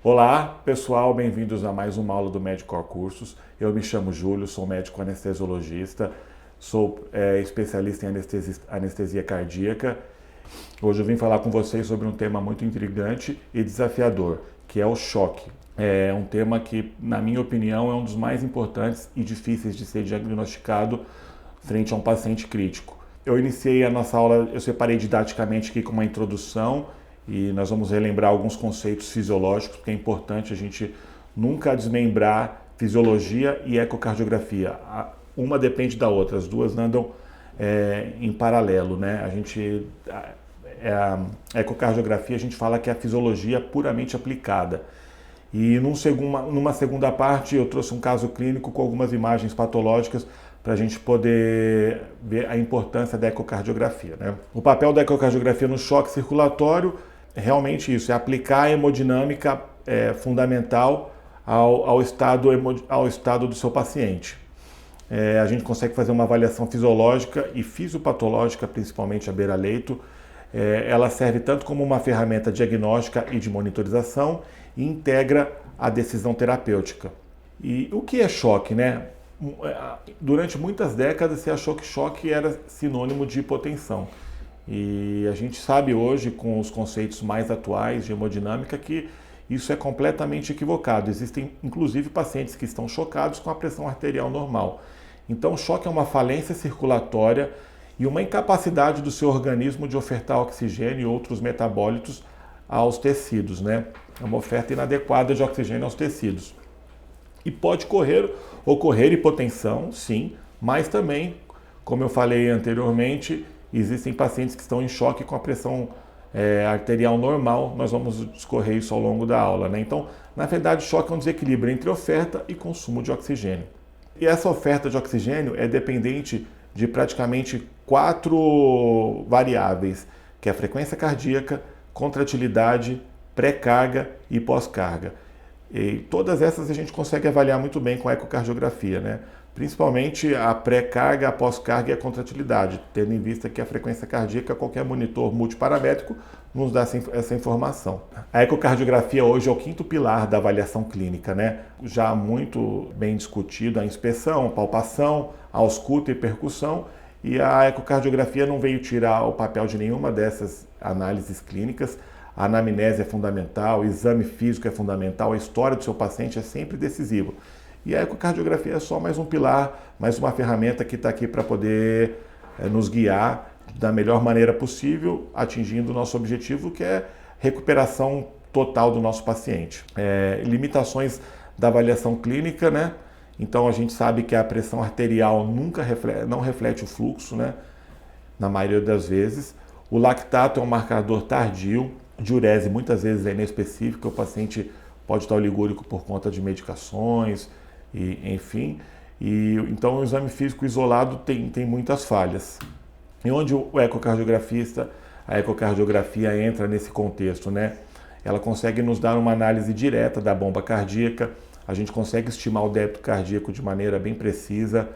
Olá, pessoal, bem-vindos a mais uma aula do Medicor Cursos. Eu me chamo Júlio, sou médico anestesiologista, sou especialista em anestesia cardíaca. Hoje eu vim falar com vocês sobre um tema muito intrigante e desafiador, que é o choque. É um tema que, na minha opinião, é um dos mais importantes e difíceis de ser diagnosticado frente a um paciente crítico. Eu iniciei a nossa aula, eu separei didaticamente aqui com uma introdução e nós vamos relembrar alguns conceitos fisiológicos, porque é importante a gente nunca desmembrar fisiologia e ecocardiografia. Uma depende da outra, as duas andam em paralelo, né? A ecocardiografia a gente fala que é a fisiologia puramente aplicada. E numa segunda parte eu trouxe um caso clínico com algumas imagens patológicas para a gente poder ver a importância da ecocardiografia, né? O papel da ecocardiografia no choque circulatório é realmente isso, é aplicar a hemodinâmica fundamental ao estado do seu paciente. A gente consegue fazer uma avaliação fisiológica e fisiopatológica, principalmente a beira-leito. Ela serve tanto como uma ferramenta diagnóstica e de monitorização e integra a decisão terapêutica. E o que é choque, né? Durante muitas décadas se achou que choque era sinônimo de hipotensão. E a gente sabe hoje, com os conceitos mais atuais de hemodinâmica, que isso é completamente equivocado. Existem, inclusive, pacientes que estão chocados com a pressão arterial normal. Então, o choque é uma falência circulatória e uma incapacidade do seu organismo de ofertar oxigênio e outros metabólitos aos tecidos, né? É uma oferta inadequada de oxigênio aos tecidos. E pode ocorrer hipotensão, sim, mas também, como eu falei anteriormente, existem pacientes que estão em choque com a pressão arterial normal. Nós vamos discorrer isso ao longo da aula, né? Então, na verdade, choque é um desequilíbrio entre oferta e consumo de oxigênio. E essa oferta de oxigênio é dependente de praticamente 4 variáveis, que é a frequência cardíaca, contratilidade, pré-carga e pós-carga. E todas essas a gente consegue avaliar muito bem com a ecocardiografia, né? Principalmente a pré-carga, a pós-carga e a contratilidade, tendo em vista que a frequência cardíaca, qualquer monitor multiparamétrico nos dá essa informação. A ecocardiografia hoje é o 5º pilar da avaliação clínica, né? Já muito bem discutido a inspeção, a palpação, a ausculta e percussão, e a ecocardiografia não veio tirar o papel de nenhuma dessas análises clínicas. A anamnese é fundamental, o exame físico é fundamental, a história do seu paciente é sempre decisivo. E a ecocardiografia é só mais um pilar, mais uma ferramenta que está aqui para poder nos guiar da melhor maneira possível, atingindo o nosso objetivo, que é recuperação total do nosso paciente. Limitações da avaliação clínica, né? Então a gente sabe que a pressão arterial não reflete o fluxo, né? Na maioria das vezes. O lactato é um marcador tardio. Diurese muitas vezes é inespecífica, o paciente pode estar oligúrico por conta de medicações, enfim. Então o exame físico isolado tem muitas falhas. E onde a ecocardiografia entra nesse contexto, né? Ela consegue nos dar uma análise direta da bomba cardíaca, a gente consegue estimar o débito cardíaco de maneira bem precisa,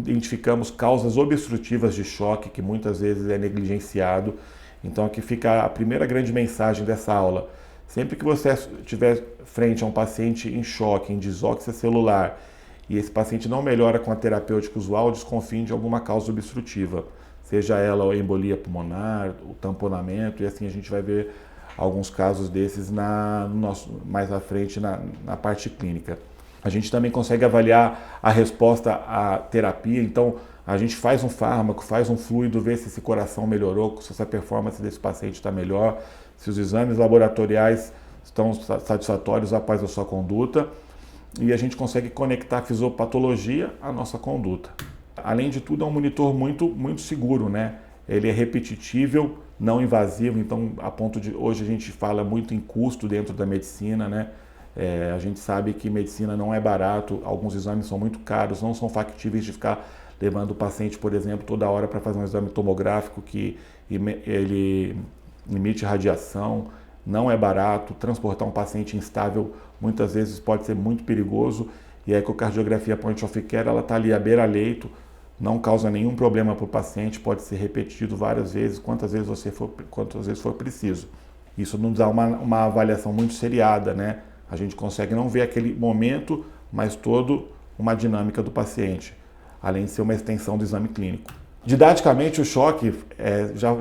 identificamos causas obstrutivas de choque, que muitas vezes é negligenciado. Então aqui fica a primeira grande mensagem dessa aula. Sempre que você estiver frente a um paciente em choque, em desóxia celular, e esse paciente não melhora com a terapêutica usual, desconfie de alguma causa obstrutiva. Seja ela a embolia pulmonar, o tamponamento, e assim a gente vai ver alguns casos desses mais à frente na parte clínica. A gente também consegue avaliar a resposta à terapia, então a gente faz um fármaco, faz um fluido, vê se esse coração melhorou, se essa performance desse paciente está melhor, se os exames laboratoriais estão satisfatórios após a sua conduta, e a gente consegue conectar a fisiopatologia à nossa conduta. Além de tudo, é um monitor muito seguro, né? Ele é repetitível, não invasivo, então a ponto de hoje a gente fala muito em custo dentro da medicina, né? A gente sabe que medicina não é barato, alguns exames são muito caros, não são factíveis de ficar levando o paciente, por exemplo, toda hora para fazer um exame tomográfico que ele emite radiação, não é barato. Transportar um paciente instável muitas vezes pode ser muito perigoso, e a ecocardiografia point of care, ela está ali à beira-leito, não causa nenhum problema para o paciente, pode ser repetido várias vezes, quantas vezes for preciso. Isso nos dá uma avaliação muito seriada, né? A gente consegue não ver aquele momento, mas toda uma dinâmica do paciente, além de ser uma extensão do exame clínico. Didaticamente, o choque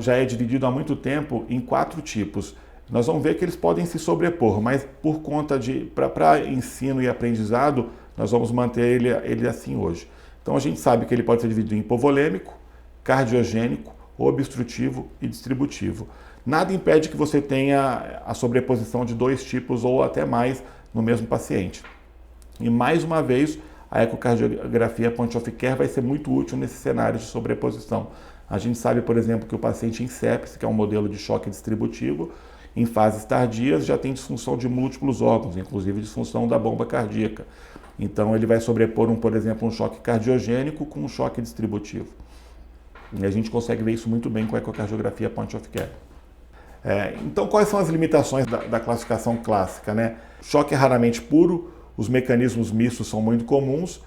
já é dividido há muito tempo em 4 tipos. Nós vamos ver que eles podem se sobrepor, mas por conta para ensino e aprendizado, nós vamos manter ele assim hoje. Então a gente sabe que ele pode ser dividido em hipovolêmico, cardiogênico, obstrutivo e distributivo. Nada impede que você tenha a sobreposição de 2 tipos ou até mais no mesmo paciente. E mais uma vez, a ecocardiografia point of care vai ser muito útil nesse cenário de sobreposição. A gente sabe, por exemplo, que o paciente em sepse, que é um modelo de choque distributivo, em fases tardias já tem disfunção de múltiplos órgãos, inclusive disfunção da bomba cardíaca. Então ele vai sobrepor, por exemplo, um choque cardiogênico com um choque distributivo. E a gente consegue ver isso muito bem com a ecocardiografia point of care. Então, quais são as limitações da classificação clássica, né? Choque é raramente puro, os mecanismos mistos são muito comuns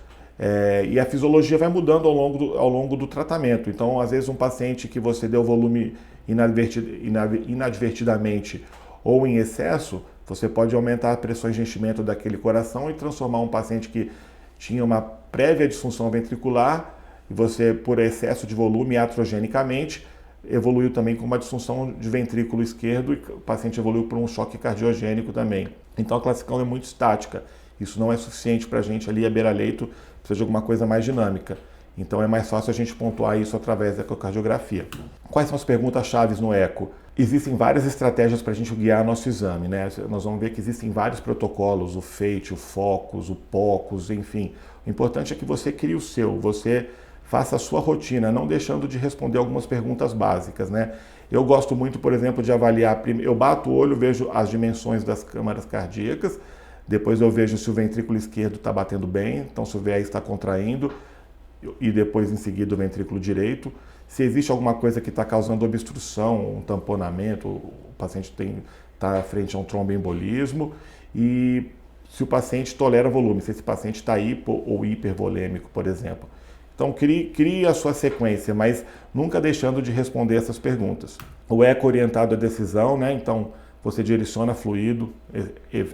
e a fisiologia vai mudando ao longo do tratamento. Então, às vezes, um paciente que você deu volume inadvertidamente ou em excesso, você pode aumentar a pressão de enchimento daquele coração e transformar um paciente que tinha uma prévia disfunção ventricular e você, por excesso de volume iatrogenicamente, evoluiu também com uma disfunção de ventrículo esquerdo e o paciente evoluiu para um choque cardiogênico também. Então a classificação é muito estática. Isso não é suficiente para a gente ali a beira-leito, precisa de alguma coisa mais dinâmica. Então é mais fácil a gente pontuar isso através da ecocardiografia. Quais são as perguntas-chave no eco? Existem várias estratégias para a gente guiar nosso exame, né? Nós vamos ver que existem vários protocolos, o FATE, o FOCUS, o POCUS, enfim. O importante é que você crie o seu, você faça a sua rotina, não deixando de responder algumas perguntas básicas, né? Eu gosto muito, por exemplo, de avaliar, eu bato o olho, vejo as dimensões das câmaras cardíacas, depois eu vejo se o ventrículo esquerdo está batendo bem, então se o VI está contraindo, e depois em seguida o ventrículo direito. Se existe alguma coisa que está causando obstrução, um tamponamento, o paciente está frente a um tromboembolismo, e se o paciente tolera volume, se esse paciente está hipo ou hipervolêmico, por exemplo. Então, crie a sua sequência, mas nunca deixando de responder essas perguntas. O eco orientado à decisão, né? Então, você direciona fluido.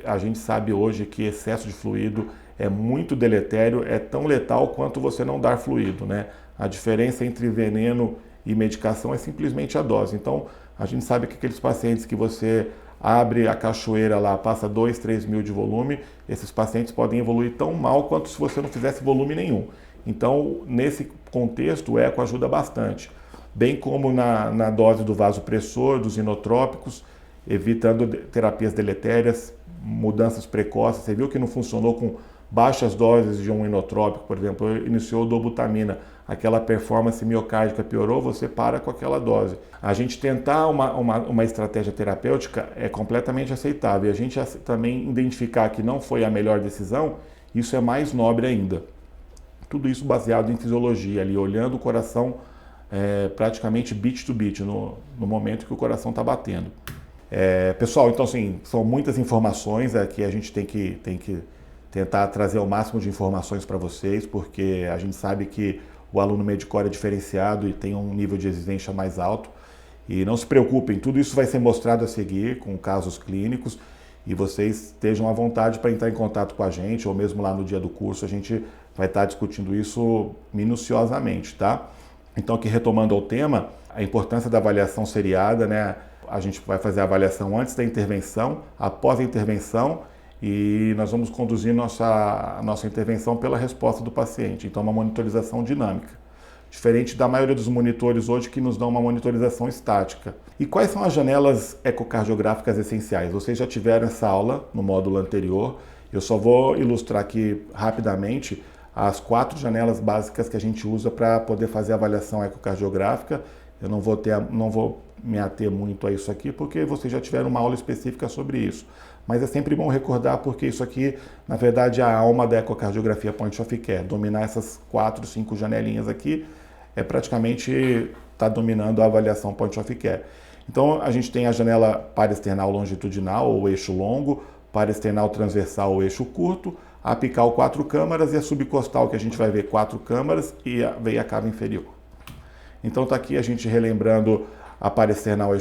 A gente sabe hoje que excesso de fluido é muito deletério, é tão letal quanto você não dar fluido, né? A diferença entre veneno e medicação é simplesmente a dose. Então, a gente sabe que aqueles pacientes que você abre a cachoeira lá, passa 2, 3 mil de volume, esses pacientes podem evoluir tão mal quanto se você não fizesse volume nenhum. Então, nesse contexto, o eco ajuda bastante, bem como na dose do vasopressor, dos inotrópicos, evitando terapias deletérias, mudanças precoces. Você viu que não funcionou com baixas doses de um inotrópico, por exemplo, iniciou dobutamina, aquela performance miocárdica piorou, você para com aquela dose. A gente tentar uma estratégia terapêutica é completamente aceitável, e a gente também identificar que não foi a melhor decisão, isso é mais nobre ainda. Tudo isso baseado em fisiologia, ali olhando o coração praticamente beat to beat, no momento que o coração está batendo. Pessoal, então assim, são muitas informações que a gente tem que tentar trazer o máximo de informações para vocês, porque a gente sabe que o aluno Medicor é diferenciado e tem um nível de exigência mais alto. E não se preocupem, tudo isso vai ser mostrado a seguir com casos clínicos e vocês estejam à vontade para entrar em contato com a gente, ou mesmo lá no dia do curso a gente vai estar discutindo isso minuciosamente, tá? Então aqui retomando ao tema, a importância da avaliação seriada, né? A gente vai fazer a avaliação antes da intervenção, após a intervenção, e nós vamos conduzir a nossa intervenção pela resposta do paciente. Então uma monitorização dinâmica, diferente da maioria dos monitores hoje que nos dão uma monitorização estática. E quais são as janelas ecocardiográficas essenciais? Vocês já tiveram essa aula no módulo anterior, eu só vou ilustrar aqui rapidamente as 4 janelas básicas que a gente usa para poder fazer a avaliação ecocardiográfica. Eu não vou me ater muito a isso aqui, porque vocês já tiveram uma aula específica sobre isso. Mas é sempre bom recordar, porque isso aqui, na verdade, é a alma da ecocardiografia point of care. Dominar essas 4, 5 janelinhas aqui é praticamente estar dominando a avaliação point of care. Então, a gente tem a janela paraesternal longitudinal, ou eixo longo, paraesternal transversal, ou eixo curto, a apical 4 câmaras e a subcostal, que a gente vai ver 4 câmaras e a veia cava inferior. Então está aqui a gente relembrando a paresternal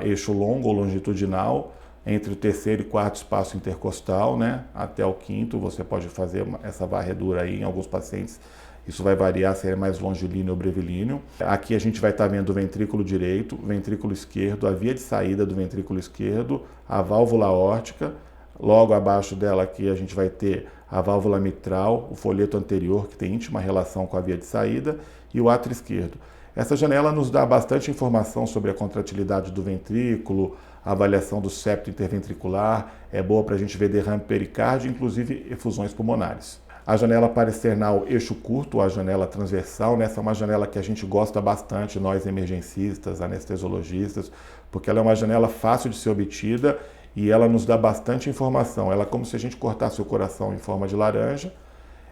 eixo longo ou longitudinal, entre o terceiro e quarto espaço intercostal, né, até o quinto. Você pode fazer essa varredura aí em alguns pacientes. Isso vai variar se é mais longilíneo ou brevilíneo. Aqui a gente vai estar vendo o ventrículo direito, o ventrículo esquerdo, a via de saída do ventrículo esquerdo, a válvula aórtica. Logo abaixo dela aqui a gente vai ter a válvula mitral, o folheto anterior, que tem íntima relação com a via de saída, e o átrio esquerdo. Essa janela nos dá bastante informação sobre a contratilidade do ventrículo, a avaliação do septo interventricular, é boa para a gente ver derrame pericárdio, inclusive efusões pulmonares. A janela paresternal eixo curto, a janela transversal, essa é uma janela que a gente gosta bastante, nós emergencistas, anestesiologistas, porque ela é uma janela fácil de ser obtida e ela nos dá bastante informação. Ela é como se a gente cortasse o coração em forma de laranja.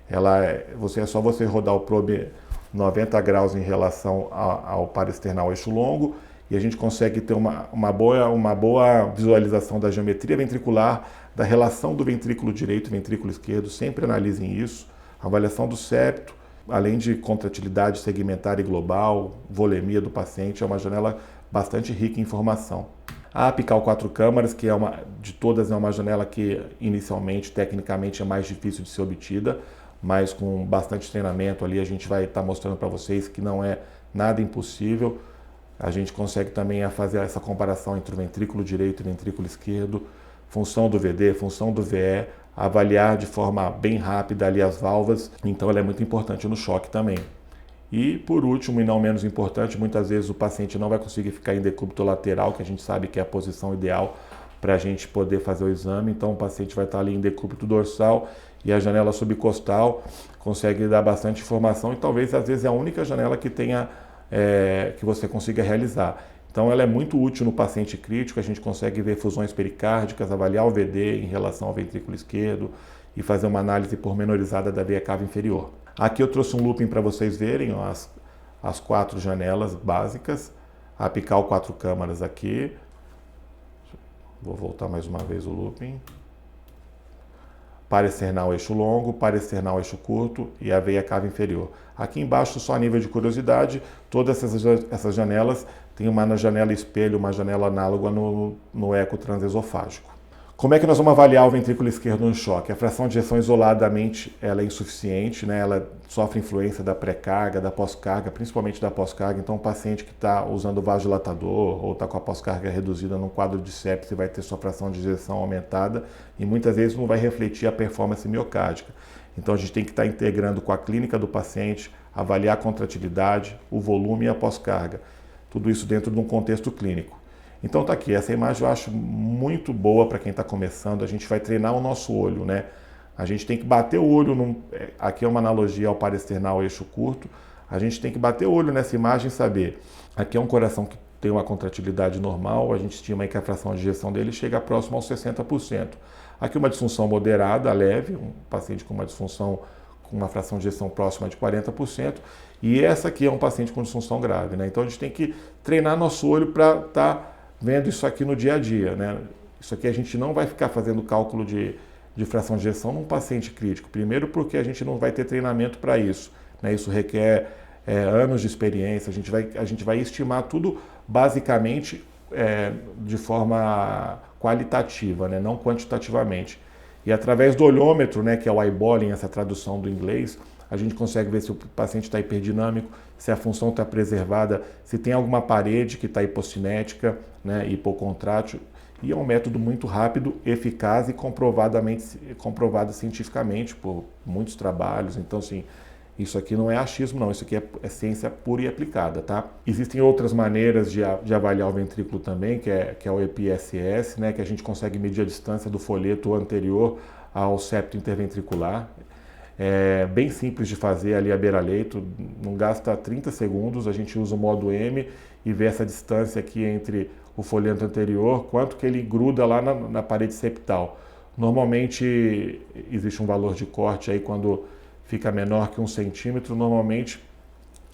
É só você rodar o probe 90 graus em relação ao paresternal eixo longo e a gente consegue ter uma boa visualização da geometria ventricular, da relação do ventrículo direito e ventrículo esquerdo. Sempre analisem isso. Avaliação do septo, além de contratilidade segmentar e global, volemia do paciente, é uma janela bastante rica em informação. A apical 4 câmaras, que de todas é uma janela que inicialmente, tecnicamente, é mais difícil de ser obtida, mas com bastante treinamento ali a gente vai estar mostrando para vocês que não é nada impossível. A gente consegue também fazer essa comparação entre o ventrículo direito e o ventrículo esquerdo, função do VD, função do VE, avaliar de forma bem rápida ali as válvulas, então ela é muito importante no choque também. E por último, e não menos importante, muitas vezes o paciente não vai conseguir ficar em decúbito lateral, que a gente sabe que é a posição ideal para a gente poder fazer o exame, então o paciente vai estar ali em decúbito dorsal e a janela subcostal consegue dar bastante informação e talvez às vezes é a única janela que que você consiga realizar. Então ela é muito útil no paciente crítico, a gente consegue ver fusões pericárdicas, avaliar o VD em relação ao ventrículo esquerdo e fazer uma análise pormenorizada da veia cava inferior. Aqui eu trouxe um looping para vocês verem ó, as 4 janelas básicas, a apical 4 câmaras aqui. Vou voltar mais uma vez o looping. Paresternal eixo longo, paresternal eixo curto e a veia cava inferior. Aqui embaixo, só a nível de curiosidade, todas essas janelas têm uma janela espelho, uma janela análoga no eco transesofágico. Como é que nós vamos avaliar o ventrículo esquerdo no choque? A fração de ejeção isoladamente ela é insuficiente, né? Ela sofre influência da pré-carga, da pós-carga, principalmente da pós-carga. Então, o paciente que está usando vasodilatador ou está com a pós-carga reduzida num quadro de sepse vai ter sua fração de ejeção aumentada e muitas vezes não vai refletir a performance miocárdica. Então, a gente tem que estar integrando com a clínica do paciente, avaliar a contratilidade, o volume e a pós-carga. Tudo isso dentro de um contexto clínico. Então tá aqui, essa imagem eu acho muito boa para quem está começando. A gente vai treinar o nosso olho, né? A gente tem que bater o olho, aqui é uma analogia ao paresternal eixo curto, a gente tem que bater o olho nessa imagem e saber, aqui é um coração que tem uma contratilidade normal, a gente estima aí que a fração de ejeção dele chega próximo aos 60%. Aqui uma disfunção moderada, leve, um paciente com uma disfunção com uma fração de ejeção próxima de 40%, e essa aqui é um paciente com disfunção grave, né? Então a gente tem que treinar nosso olho para estar vendo isso aqui no dia a dia, né? Isso aqui a gente não vai ficar fazendo cálculo de fração de ejeção num paciente crítico. Primeiro porque a gente não vai ter treinamento para isso, né? Isso requer anos de experiência, a gente vai estimar tudo basicamente de forma qualitativa, né? Não quantitativamente. E através do olhômetro, né, que é o eyeballing, essa tradução do inglês, a gente consegue ver se o paciente está hiperdinâmico, se a função está preservada, se tem alguma parede que está hipocinética, né, hipocontrátil. E é um método muito rápido, eficaz e comprovado cientificamente por muitos trabalhos. Então, assim, isso aqui não é achismo, não. Isso aqui é ciência pura e aplicada, tá? Existem outras maneiras de avaliar o ventrículo também, que é o EPSS, né, que a gente consegue medir a distância do folheto anterior ao septo interventricular. É bem simples de fazer ali a beira-leito, não gasta 30 segundos, a gente usa o modo M e vê essa distância aqui entre o folheto anterior, quanto que ele gruda lá na parede septal. Normalmente existe um valor de corte aí quando fica menor que 1 centímetro, normalmente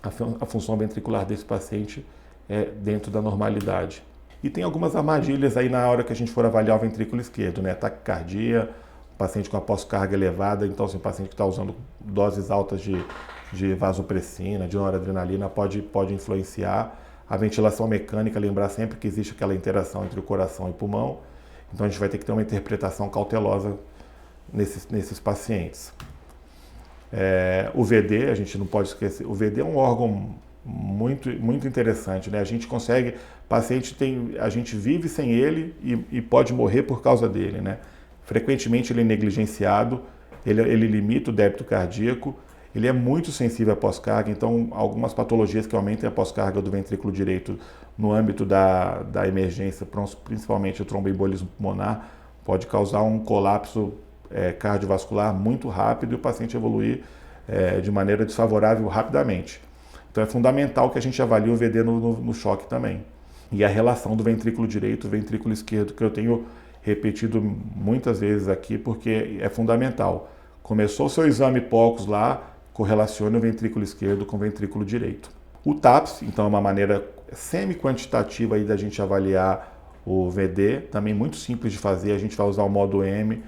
a função ventricular desse paciente é dentro da normalidade. E tem algumas armadilhas aí na hora que a gente for avaliar o ventrículo esquerdo, né? Taquicardia, paciente com a pós-carga elevada, então assim, o paciente que está usando doses altas de vasopressina, de noradrenalina, pode influenciar. A ventilação mecânica, lembrar sempre que existe aquela interação entre o coração e o pulmão. Então a gente vai ter que ter uma interpretação cautelosa nesses pacientes. O VD, a gente não pode esquecer, o VD é um órgão muito, muito interessante, né? A gente consegue, a gente vive sem ele e pode morrer por causa dele, né? Frequentemente ele é negligenciado, ele limita o débito cardíaco, ele é muito sensível à pós-carga, então algumas patologias que aumentem a pós-carga do ventrículo direito no âmbito da emergência, principalmente o tromboembolismo pulmonar, pode causar um colapso cardiovascular muito rápido e o paciente evoluir de maneira desfavorável rapidamente. Então é fundamental que a gente avalie o VD no choque também. E a relação do ventrículo direito e ventrículo esquerdo, que eu tenho repetido muitas vezes aqui, porque é fundamental. Começou o seu exame POCUS lá, correlacione o ventrículo esquerdo com o ventrículo direito. O TAPS, então, é uma maneira semi-quantitativa aí da gente avaliar o VD, também muito simples de fazer. A gente vai usar o modo M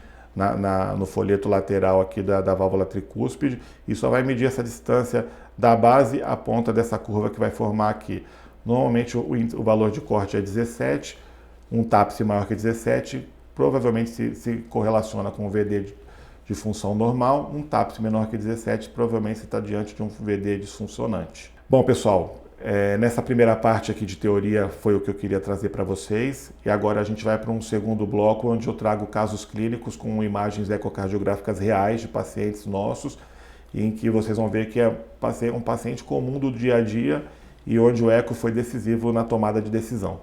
no folheto lateral aqui da válvula tricúspide e só vai medir essa distância da base à ponta dessa curva que vai formar aqui. Normalmente o valor de corte é 17, um TAPS maior que 17 provavelmente se correlaciona com o VD de função normal, um TAPS menor que 17 provavelmente você está diante de um VD disfuncionante. Bom, pessoal, nessa primeira parte aqui de teoria foi o que eu queria trazer para vocês e agora a gente vai para um segundo bloco onde eu trago casos clínicos com imagens ecocardiográficas reais de pacientes nossos em que vocês vão ver que é um paciente comum do dia a dia e onde o eco foi decisivo na tomada de decisão.